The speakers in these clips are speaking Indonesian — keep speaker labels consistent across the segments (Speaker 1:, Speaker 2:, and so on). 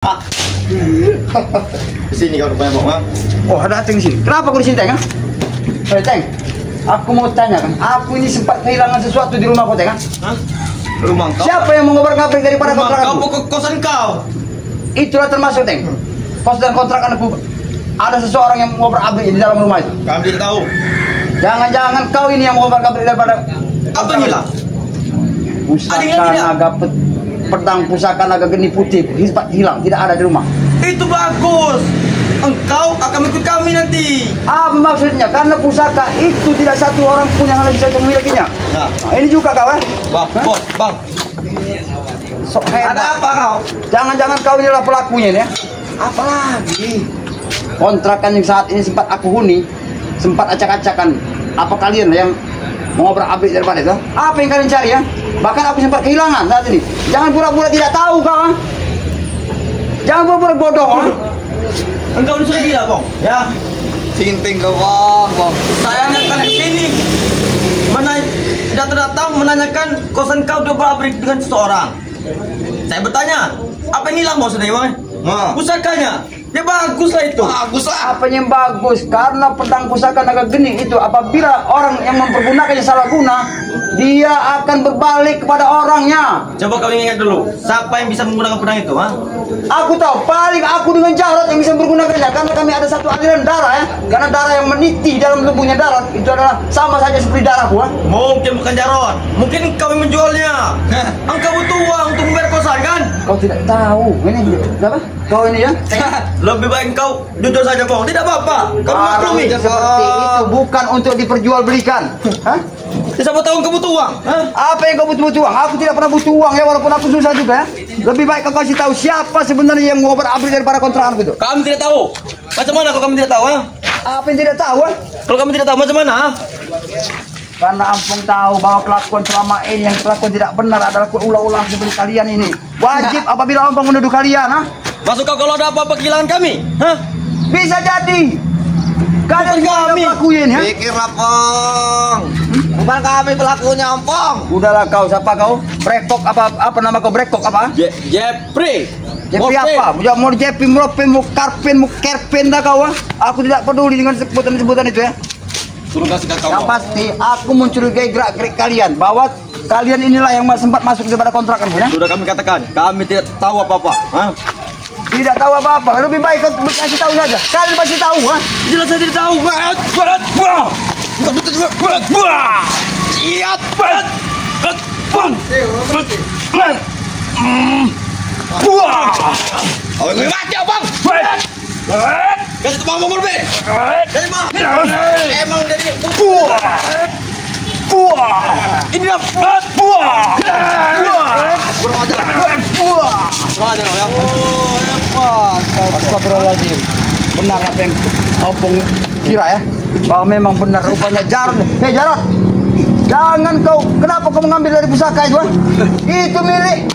Speaker 1: Di sini kau rupanya Bang.
Speaker 2: Oh, ada Teng di sini. Kenapa kau di sini, Teng? Teng, aku mau tanya kan, aku ini sempat kehilangan sesuatu di rumahku, Teng.
Speaker 1: Hah? Rumah kau?
Speaker 2: Siapa yang mengobrak-abrik daripada kontrakan?
Speaker 1: Kau kosan kau.
Speaker 2: Itulah termasuk, Teng. Kos dan kontrakan aku. Ada seseorang yang mengobrak-abrik di dalam rumah itu.
Speaker 1: Kami tidak tahu.
Speaker 2: Jangan-jangan kau ini yang mengobrak-abrik daripada
Speaker 1: Apa hilang?
Speaker 2: pusaka
Speaker 1: Ada yang tidak?
Speaker 2: naga pedang pusaka naga geni putih hilang, tidak ada di rumah.
Speaker 1: Itu bagus. Engkau akan mengikut kami nanti.
Speaker 2: Apa maksudnya? Karena pusaka itu tidak satu orang pun yang bisa memilikinya.
Speaker 1: Nah,
Speaker 2: Ini juga kau,
Speaker 1: Bang, bos, Bang.
Speaker 2: Sok hebat.
Speaker 1: Ada apa kau?
Speaker 2: Jangan-jangan kau inilah pelakunya ini, ya? Apa lagi? Kontrakan yang saat ini sempat aku huni, sempat acak-acakan. Apa kalian yang mengobrak-abrik daripada itu? Apa yang kalian cari, ya? Bahkan aku sempat kehilangan saat ini. Jangan pura-pura tidak tahu kau, ha? Jangan pura-pura bodoh, ha?
Speaker 1: Engkau sudah gila, Bang. Ya. Sinting kau, Bang. Saya datang ke sini. Datang menanyakan kosan kau diobrak-abrik dengan seseorang. Saya bertanya, apa yang hilang bos tadi, Bang? Pusakanya. Ya bagus lah itu. Bagus lah.
Speaker 2: Apa yang bagus? Karena pedang pusaka naga geni itu apabila orang yang mempergunakannya salah guna, dia akan berbalik kepada orangnya.
Speaker 1: Coba kalian ingat dulu, siapa yang bisa menggunakan pedang itu, ha?
Speaker 2: Aku tahu, paling aku dengan Jarot yang bisa menggunakannya. Karena kami ada satu aliran darah, ya. Karena darah yang meniti dalam tubuhnya Jarot itu adalah sama saja seperti darahku, ha?
Speaker 1: Mungkin bukan Jarot, mungkin kau yang menjualnya. Engkau butuh uang untuk membayar kosan, kan?
Speaker 2: Kau tidak tahu. Ini apa? Kau ini, ya?
Speaker 1: Lebih baik kau jujur saja, Bang. Tidak apa-apa. Kau
Speaker 2: Barang
Speaker 1: maklumi.
Speaker 2: seperti itu bukan untuk diperjualbelikan. Hah?
Speaker 1: Siapa tahu kau butuh uang, ha?
Speaker 2: Apa yang kau butuh uang? Aku tidak pernah butuh uang, ya, walaupun aku susah juga, ya. Lebih baik kau kasih tahu siapa sebenarnya yang mengobrak-abrik daripada kontrakan itu.
Speaker 1: Kami tidak tahu. Macam mana kalau kami tidak tahu, ha?
Speaker 2: Apa yang tidak tahu, ha?
Speaker 1: Kalau kami tidak tahu macam mana, ha?
Speaker 2: Karena Ampung tahu bahwa kelakuan selama ini yang kelakuan tidak benar adalah ulah-ulah seperti kalian ini. Wajib apabila Ampung menuduh kalian, ha?
Speaker 1: Masuk kau kalau ada apa-apa kehilangan kami, ha?
Speaker 2: Bisa jadi. Kalian kami pelakuin, ya?
Speaker 1: Pikirlah, Pong. Bukan kami pelakunya, Pong.
Speaker 2: Udahlah kau, siapa kau? Brekok apa nama kau? Brekok apa?
Speaker 1: Jeffrey.
Speaker 2: Jepi apa? Mau Jepi, Mropin, mau Karpin, mau Kerpin dah kau, ha? Aku tidak peduli dengan sebutan-sebutan itu, ya.
Speaker 1: Suruh kasih kau.
Speaker 2: Yang pasti aku mencurigai gerak-gerik kalian bahwa kalian inilah yang sempat masuk daripada kontrakan, ya?
Speaker 1: Sudah kami katakan, kami tidak tahu apa-apa, ha?
Speaker 2: Tidak tahu apa-apa. Lebih baik kau kasih tahu saja. Kalian pasti tahu, ha?
Speaker 1: Jelas saya tidak tahu. Mati abang. Kasih tuh bang mobil. Dari mana? Emang dari ini lah
Speaker 2: Astagfirullahaladzim. Benar apa yang Opung kira, ya? Bahwa memang benar rupanya Jarot. Hei Jarot, jangan kau, kenapa kau mengambil dari pusaka itu, ha? Itu milik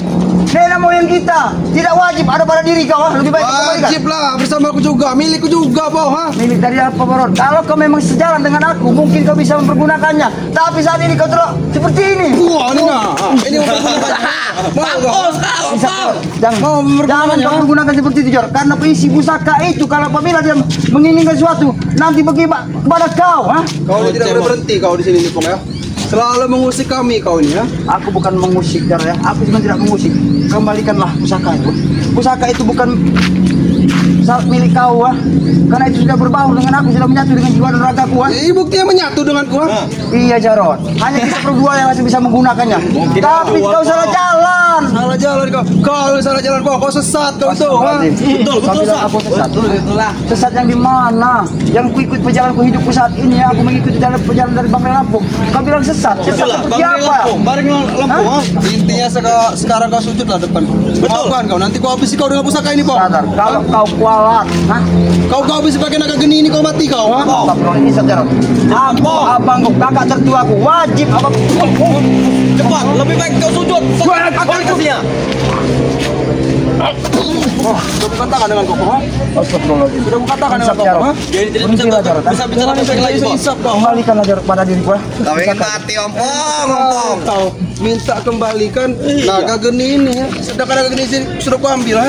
Speaker 2: nenek moyang kita, tidak wajib ada pada diri kau, ha? Lebih baik kau kembalikan.
Speaker 3: Wajib lah, bersama aku juga, milikku juga, Boh, ha?
Speaker 2: Milik dari apa, Baron? Kalau kau memang sejalan dengan aku, mungkin kau bisa mempergunakannya. Tapi saat ini kau terlalu seperti ini.
Speaker 3: Wah, ini nah, ini
Speaker 1: Bagus kau.
Speaker 2: Jangan kau menggunakan seperti itu, Jor. Karena isi pusaka itu kalau apabila dia menginginkan sesuatu, nanti bagaimana kepada kau, ha?
Speaker 3: Kau ini tidak boleh berhenti kau di sini, Pong, ya? Selalu mengusik kami kau ini, ya?
Speaker 2: Aku bukan mengusik, Jar, ya. Aku cuma tidak mengusik. Kembalikanlah pusaka itu. Pusaka itu bukan milik kau, ha? Karena itu sudah berbaur dengan aku, sudah menyatu dengan jiwa dan ragaku, ha?
Speaker 3: Ini buktinya menyatu denganku, ha?
Speaker 2: Iya, Jarot. Hanya kita berdua yang masih bisa menggunakannya. Tapi kau salah jalan.
Speaker 3: Salah jalan kau. Kau salah jalan, Boh. Kau sesat kau itu, ha?
Speaker 1: Betul,
Speaker 2: Aku sesat. Sesat yang di mana? Yang ku ikut perjalananku hidupku saat ini, ya. Aku mengikuti jalan perjalanan dari Bang Lampung. Kau bilang sesat. Sesat seperti apa?
Speaker 1: Bareng Lampung, ha?
Speaker 3: Intinya sekarang kau sujudlah depan. Maafkan kau, nanti kau habisi kau dengan pusaka ini, Boh.
Speaker 2: Sadar, kalau kau kualat, ha?
Speaker 3: Kau habisi pakai naga geni ini, kau mati kau, ha?
Speaker 2: Ini Jarot. Abangku, kakak tertuaku, wajib apa?
Speaker 1: Cepat, lebih baik kau sujud. Apa kasihnya?
Speaker 3: Sudah kukatakan dengan kau, ha?
Speaker 2: Astagfirullahaladzim.
Speaker 3: Sudah kukatakan dengan kau, ha?
Speaker 1: Jadi tidak
Speaker 2: Berhentilah, Jarot, ha?
Speaker 1: bisa bicara baik lagi, Bos.
Speaker 3: Isap kau, ha?
Speaker 2: Kembalikanlah Jarot pada diriku, ya.
Speaker 1: Kau ingin mati, Ompong.
Speaker 3: Kau minta kembalikan naga geni ini ya. Sedangkan naga geni ini sudah ku ambil ha.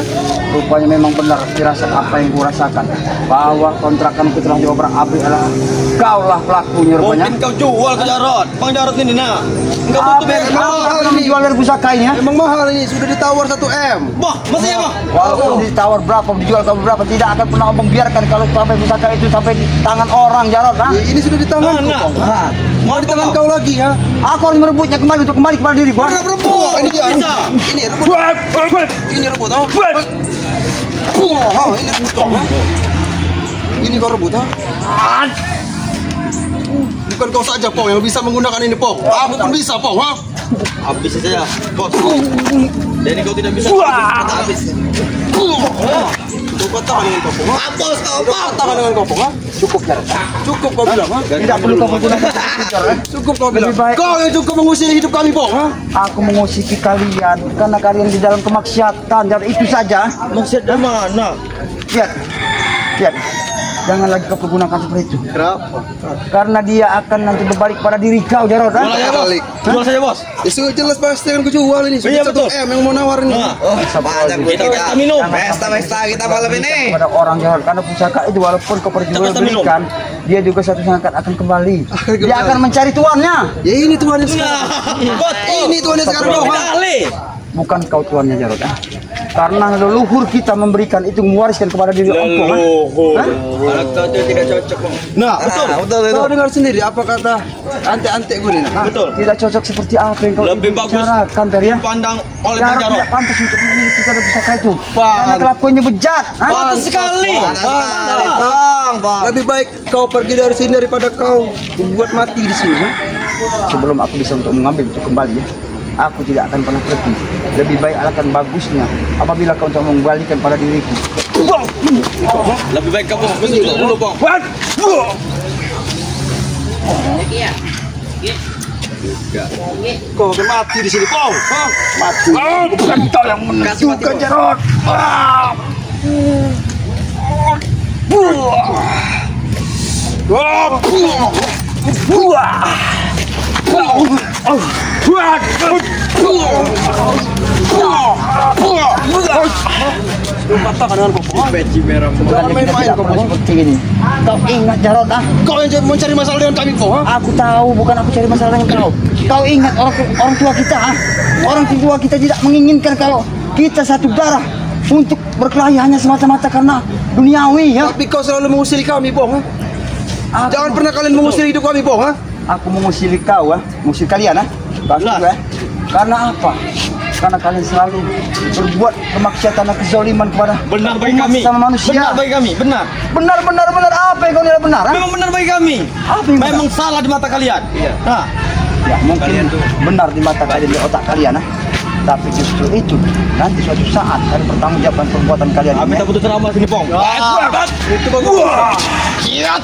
Speaker 2: Rupanya memang benar firasat apa yang kurasakan, bahwa kontrakan ku telah diobrak-abrik adalah kaulah pelakunya rupanya.
Speaker 1: Mungkin kau jual ke Jarot. Bang Jarot ini nak. Enggak butuh bayar
Speaker 2: Mahal ini jual dari pusaka ini ya.
Speaker 3: Emang mahal ini, sudah ditawar 1 M.
Speaker 1: Wah, masih ya, Bang?
Speaker 2: Walaupun ditawar berapa, dijual ke berapa, tidak akan pernah membiarkan kalau sampai pusaka itu sampai di tangan orang Jarot.
Speaker 3: Ya, ini sudah di tanganku,
Speaker 1: Nah,
Speaker 3: Pong. Mau di tangan kau lagi ya.
Speaker 2: Aku harus merebutnya kembali untuk kembali kepada diri gua.
Speaker 3: Rebut. Ini dia. Ini rebut. Ini rebut. Ini rebut. Ini kau rebut ha? Bukan kau saja Pong yang bisa menggunakan ini Pong. Aku pun bisa Pong ha?
Speaker 1: Habis saja, bos. Dan kau tidak bisa habis.
Speaker 3: Coba tangan dengan kau Pong ha?
Speaker 1: Bos, kau
Speaker 3: Coba tangan dengan kau Pong ha?
Speaker 2: Cukup Jarot.
Speaker 3: Cukup kau bilang ha?
Speaker 2: Tidak perlu kau menggunakan Jarot.
Speaker 3: Cukup kau bilang.
Speaker 2: Lebih baik-
Speaker 3: Kau yang cukup mengusir hidup kami Pong ha?
Speaker 2: Aku mengusiki kalian karena kalian di dalam kemaksiatan. Jarot, itu saja.
Speaker 1: Maksudnya mana?
Speaker 2: Lihat, lihat. Jangan lagi kau pergunakan seperti itu.
Speaker 3: Kenapa?
Speaker 2: Karena dia akan nanti berbalik pada diri kau, Jarot.
Speaker 1: Jual saja, bos. Jual saja, bos.
Speaker 3: Ya sudah jelas pasti akan kujual ini.
Speaker 1: Iya,
Speaker 3: Sudah
Speaker 1: betul.
Speaker 3: 1 M yang mau nawar ini.
Speaker 1: Oh, kita minum.
Speaker 2: Pesta kita malam ini. Pada orang Jarot, karena pusaka itu walaupun kau perjualbelikan, dia juga satu saat akan kembali. Dia akan mencari tuannya.
Speaker 3: Ya ini tuannya sekarang.
Speaker 1: Betul.
Speaker 3: Ini tuannya sekarang Pong ha?
Speaker 1: Kali.
Speaker 2: Bukan kau tuannya Jarot. Karena leluhur kita memberikan itu mewariskan kepada diri Empong.
Speaker 1: Anak kau itu tidak cocok, Bang.
Speaker 3: Nah,
Speaker 1: betul itu.
Speaker 3: Kau dengar sendiri apa kata antek-antek gue ini. Nah,
Speaker 1: Betul.
Speaker 2: Tidak cocok seperti apa yang kau
Speaker 1: Lebih bagus
Speaker 2: bicarakan, Ter, ya.
Speaker 1: pandang oleh
Speaker 2: Jarot
Speaker 1: Bang Jarot.
Speaker 2: tidak pantas untuk memiliki pada pusaka itu. Karena kelakuannya bejat. Hah?
Speaker 1: Pantas sekali.
Speaker 3: lebih baik kau pergi dari sini daripada kau buat mati di sini. Ha?
Speaker 2: Sebelum aku bisa untuk mengambil itu kembali ya, aku tidak akan pernah pergi. Lebih baik alangkah bagusnya apabila kau untuk mengembalikan pada diriku.
Speaker 1: Lebih baik kamu besok dulu, Bang.
Speaker 3: Kau akan mati di sini, Pong. Ha?
Speaker 2: Mati. Bukan kau yang menentukan, Jarot.
Speaker 3: Patahkan dengan kau, Pong.
Speaker 2: Sebenarnya kita tidak perlu seperti ini. Kau ingat, Jarot, ah?
Speaker 3: Kau yang mencari masalah dengan kami, Pong. Ha?
Speaker 2: Aku tahu, bukan aku cari masalah dengan kau. Kau ingat orang tua kita, ah? Orang tua kita tidak menginginkan kalau kita satu darah untuk berkelahi hanya semata-mata karena duniawi, ya.
Speaker 3: Tapi kau selalu mengusir kami, Pong. Ha? Jangan pernah kalian mengusir hidup kami, Pong. Ha?
Speaker 2: Aku mengusir kau, ah? Mengusir kalian, ah? Pasti, ya. Karena apa? Karena kalian selalu berbuat kemaksiatan dan kezaliman kepada
Speaker 1: Benar bagi
Speaker 2: umat
Speaker 1: kami.
Speaker 2: sama manusia.
Speaker 1: Benar bagi kami. Benar.
Speaker 2: Benar. Apa yang kau nilai benar? Ah?
Speaker 1: Memang benar bagi kami.
Speaker 2: Apa yang benar?
Speaker 1: Memang salah di mata kalian. Iya. Nah,
Speaker 2: Ya mungkin benar di mata kalian, di otak kalian, ah. Tapi justru itu nanti suatu saat kalian bertanggung jawab perbuatan kalian.
Speaker 1: kami
Speaker 2: Ya?
Speaker 1: tak butuh ceramah sini, Pong.
Speaker 3: Itu bagus.
Speaker 1: Kiat.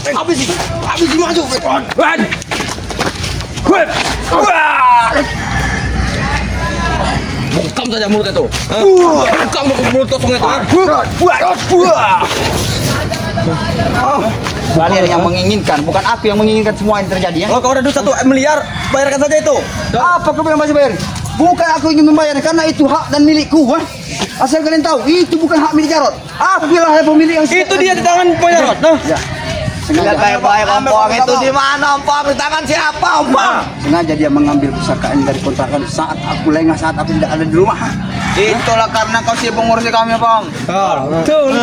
Speaker 3: Habis ini maju.
Speaker 1: Bungkam saja mulut itu. Bungkam mulut kosong itu.
Speaker 2: Kalian yang menginginkan, bukan aku yang menginginkan semua yang terjadi, ya.
Speaker 1: Kalau kau ada duit 1 miliar, bayarkan saja itu.
Speaker 2: Apa kau bilang masih bayar? Bukan aku ingin membayar karena itu hak dan milikku, ha? Asal kalian tahu, itu bukan hak milik Jarot. Aku bilang ada pemilik yang
Speaker 1: Itu dia di tangan Bang Jarot. Nah,
Speaker 2: Ya. Sengaja,
Speaker 1: baik-baik Ompong itu di mana Ompong? Di tangan siapa Ompong?
Speaker 2: sengaja dia mengambil pusaka ini dari kontrakan saat aku lengah, saat aku tidak ada di rumah.
Speaker 1: Itulah karena kau sibuk ngurusi kami, Bang.
Speaker 2: Betul.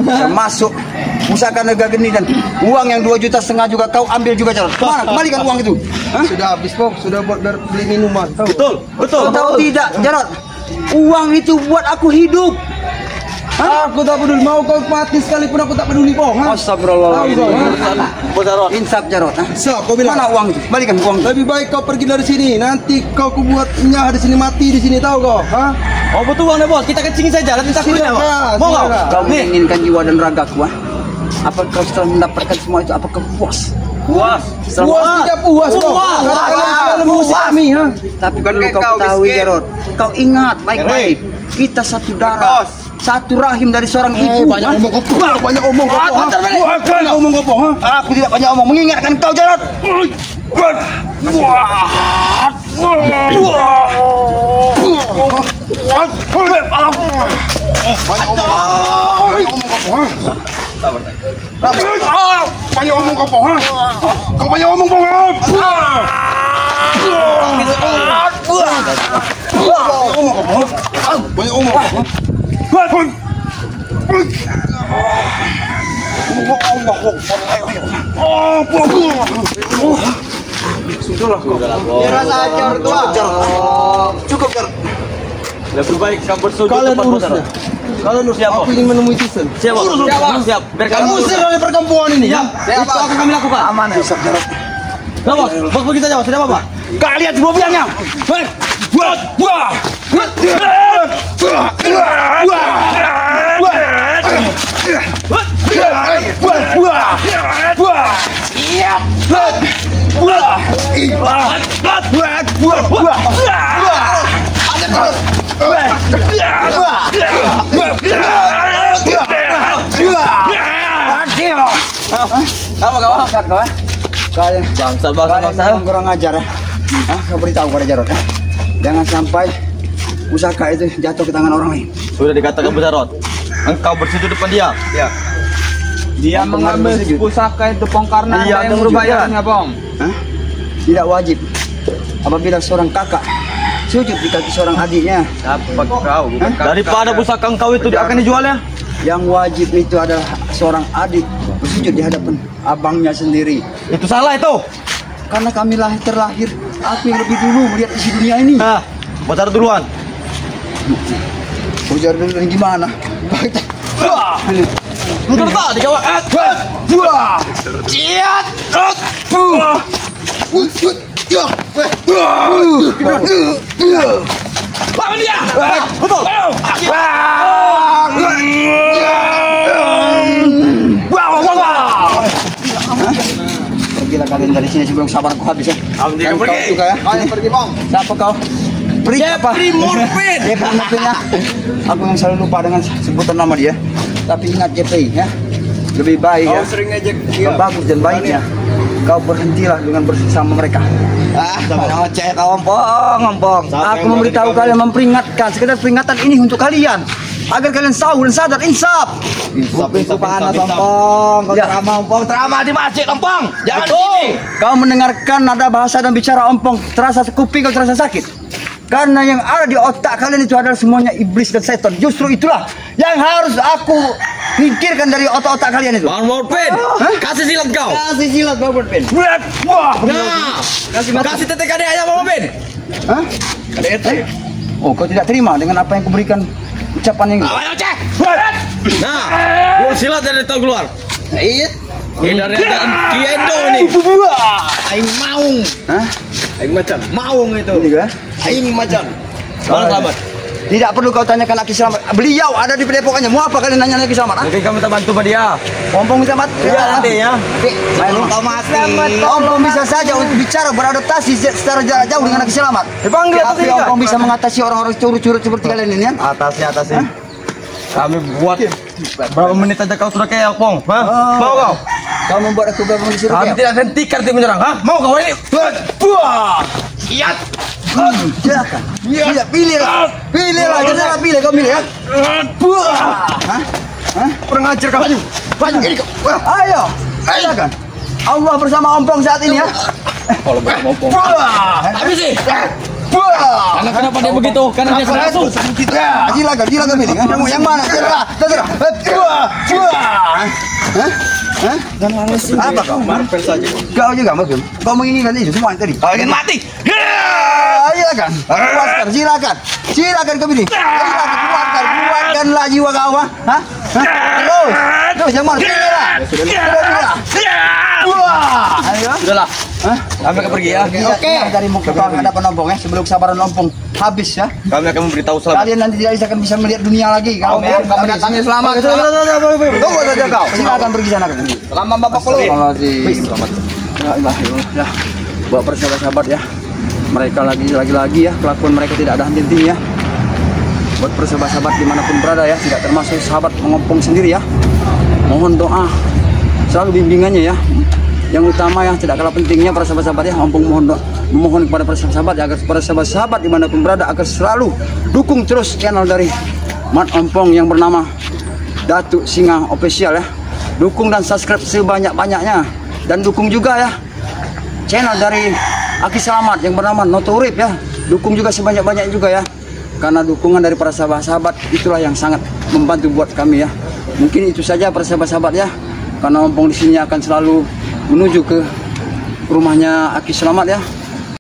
Speaker 2: Termasuk pusaka naga geni dan uang yang 2,5 juta juga kau ambil juga, Jarot. Kemana? Kembalikan uang itu. Hah?
Speaker 3: Sudah habis, Pong. Sudah buat beli minuman. Tahu?
Speaker 1: Betul.
Speaker 2: Kau tahu tidak, Jarot? Uang itu buat aku hidup.
Speaker 3: Aku tak peduli, mau kau mati sekalipun aku tak peduli, Pong. Ha?
Speaker 2: Astagfirullahaladzim.
Speaker 1: Bos Jarot.
Speaker 2: Insaf, Jarot. Ha?
Speaker 3: So, kau bilang
Speaker 2: Mana uang itu? Balikan uang itu.
Speaker 3: lebih baik kau pergi dari sini. Nanti kau buat nyah di sini, mati di sini, tahu kau? Ha?
Speaker 1: Oh betul uangnya, Bos. Kita kencingin saja, nanti takutnya.
Speaker 3: Silakan,
Speaker 1: Mau kau?
Speaker 3: silakan.
Speaker 2: Kau menginginkan jiwa dan ragaku, ha? Apa kau setelah mendapatkan semua itu, apa kau puas?
Speaker 1: Puas.
Speaker 3: Puas tidak puas, kau.
Speaker 1: Puas.
Speaker 3: Karena kalian selalu mengusir kami, ha?
Speaker 2: Tapi perlu kau ketahui, Jarot. Kau ingat baik-baik. Kita satu darah. satu rahim dari seorang ibu.
Speaker 3: Banyak omong kau. Banyak omong kau. Banyak omong kau.
Speaker 2: Aku tidak banyak omong, mengingatkan kau Jarot.
Speaker 3: Banyak omong kau. Kau banyak omong kau. Banyak omong.
Speaker 1: Sudahlah kau.
Speaker 2: Rasa ajar tua. Cukup Jarot.
Speaker 1: Lebih baik kau bersujud
Speaker 3: Kalian
Speaker 1: tempat
Speaker 3: urus
Speaker 1: saudara.
Speaker 3: deh. Kalian urus. Aku ingin menemui Tisen.
Speaker 1: Siap. Siap. Biar kami
Speaker 3: Usir dari perkampungan ini ya.
Speaker 1: Itu akan kami lakukan. Aman.
Speaker 3: Bisa Jarot.
Speaker 1: Nah, bos begitu aja, sudah apa?
Speaker 2: Kalian semua bilangnya. Apa kalian
Speaker 1: Bangsa.
Speaker 2: kurang ajar ya. Kau beritahu pada Jarot ya. Jangan sampai pusaka itu jatuh ke tangan orang lain.
Speaker 1: Sudah dikatakan Bu Jarot. Engkau bersujud depan dia. Ya.
Speaker 4: Dia mengambil pusaka itu Pong karena
Speaker 1: Iya,
Speaker 4: ada yang berbayarnya Pong.
Speaker 2: Tidak wajib apabila seorang kakak sujud di kaki seorang adiknya.
Speaker 1: Dapat kau. Daripada pusaka engkau itu akan dijualnya.
Speaker 2: Yang wajib itu adalah seorang adik bersujud di hadapan abangnya sendiri.
Speaker 1: Itu salah itu.
Speaker 2: Karena kami terlahir, aku yang lebih dulu melihat isi dunia ini.
Speaker 1: Nah, Bu Jarot duluan.
Speaker 2: Ujar dulu ini gimana?
Speaker 1: Betul tak dijawab.
Speaker 2: Ciat.
Speaker 1: Lawan dia. Betul.
Speaker 2: Pergilah kalian dari sini sebelum sabarku habis ya.
Speaker 1: Alhamdulillah,
Speaker 2: Dan kau
Speaker 1: pergi.
Speaker 2: juga ya.
Speaker 3: Kalian pergi Bang.
Speaker 2: Siapa kau? Pri apa?
Speaker 1: Morfin.
Speaker 2: Jeffrey Morfin ya. Aku yang selalu lupa dengan sebutan nama dia. Tapi ingat Jeffrey ya. Lebih baik ya.
Speaker 3: Kau sering ngejek dia.
Speaker 2: Bagus dan baiknya. Kau berhentilah dengan bersama mereka. Ngoceh kau ompong. Aku memberitahu kalian, memperingatkan. Sekedar peringatan ini untuk kalian. Agar kalian tahu dan sadar, insaf.
Speaker 3: Itu panas ompong. Kau ceramah ompong. Ceramah di masjid ompong. Jangan di sini.
Speaker 2: Kau mendengarkan nada bahasa dan bicara ompong, terasa kuping kau terasa sakit. Karena yang ada di otak kalian itu adalah semuanya iblis dan setan. Justru itulah yang harus aku pikirkan dari otak-otak kalian itu.
Speaker 1: Bang Morfin. Kasih silat kau.
Speaker 2: Kasih silat Bang Morfin.
Speaker 1: Wah. Nah. Kasih tetek adik ayam Bang Morfin.
Speaker 2: Hah? Oh, kau tidak terima dengan apa yang kuberikan ucapan yang
Speaker 1: Ayo cek. Nah, gua silat dari tol keluar.
Speaker 2: Iya.
Speaker 1: Ini dari Kiendo nih. Aing maung.
Speaker 2: Hah?
Speaker 1: Aing macan. Maung itu.
Speaker 2: Ini juga.
Speaker 1: Aing macan. Mana selamat?
Speaker 2: Tidak perlu kau tanyakan Aki Selamat. Beliau ada di padepokannya. Mau apa kalian nanya Aki Selamat?
Speaker 1: Mungkin kamu minta bantu sama dia.
Speaker 2: Ompong minta mat.
Speaker 1: Iya nanti ya.
Speaker 2: Kau mati. Ompong bisa saja untuk bicara beradaptasi secara jarak jauh dengan Aki Selamat.
Speaker 1: Dipanggil atau
Speaker 2: Tapi
Speaker 1: tidak?
Speaker 2: Ompong bisa mengatasi orang-orang curut-curut seperti kalian ini kan?
Speaker 1: Atasnya. Kami buat berapa menit aja kau sudah kayak Pong. Hah? Mau kau?
Speaker 2: Kau membuat aku berapa disuruh
Speaker 1: Kami tidak hentikan tim menyerang. Hah? Mau kau ini? Buah. Siap.
Speaker 2: Silakan. Iya, pilihlah. Pilihlah, janganlah pilih kau pilih ya.
Speaker 1: Buah.
Speaker 2: Hah?
Speaker 1: Kurang ajar kau maju. Maju ini kau.
Speaker 2: Ayo. Silakan. Allah bersama Ompong saat ini ya.
Speaker 1: Kalau mau Pong. Buah. Habis sih.
Speaker 2: Buah.
Speaker 1: Karena kenapa dia begitu? Karena dia langsung.
Speaker 2: Ya, silakan pilih. Yang mana? Terserah. Buah. Hah? Apa kau?
Speaker 1: Marvel saja.
Speaker 2: Kau juga Mas. Kau menginginkan itu semua yang tadi.
Speaker 1: Kau ingin mati?
Speaker 2: Silakan. Puaskan. Silakan kau pilih. Silakan keluarkanlah jiwa kau. Hah? Terus yang mana? Pilihlah. Wah. Ayo.
Speaker 1: Sudahlah.
Speaker 2: Hah?
Speaker 1: Kami akan pergi ya.
Speaker 2: Oke. Dari muka kau hadapan Ompong ya. Sebelum kesabaran Ompong habis ya.
Speaker 1: Kami akan memberitahu selamat.
Speaker 2: Kalian nanti tidak akan bisa melihat dunia lagi. Kalau
Speaker 1: Kami datangnya selamat.
Speaker 2: Tunggu saja kau. Silakan pergi sana.
Speaker 1: Selamat Bapak Polo.
Speaker 2: Selamat. Ya. Buat persahabat-sahabat ya. Mereka lagi ya. Kelakuan mereka tidak ada henti-hentinya ya. buat sahabat-sahabat dimanapun berada ya, tidak termasuk sahabat Mengompong sendiri ya. Mohon doa selalu bimbingannya ya. Yang utama yang tidak kalah pentingnya para sahabat-sahabat ya, Ompong memohon kepada para sahabat ya, agar para sahabat-sahabat dimanapun berada agar selalu dukung terus channel dari Mat Ompong yang bernama Datuk Singa Official ya. Dukung dan subscribe sebanyak-banyaknya, dan dukung juga ya channel dari Aki Selamat yang bernama Notorip ya. Dukung juga sebanyak-banyaknya juga ya, karena dukungan dari para sahabat-sahabat itulah yang sangat membantu buat kami ya. Mungkin itu saja para sahabat-sahabat ya, karena Ompong di sini akan selalu menuju ke rumahnya Aki Selamat ya.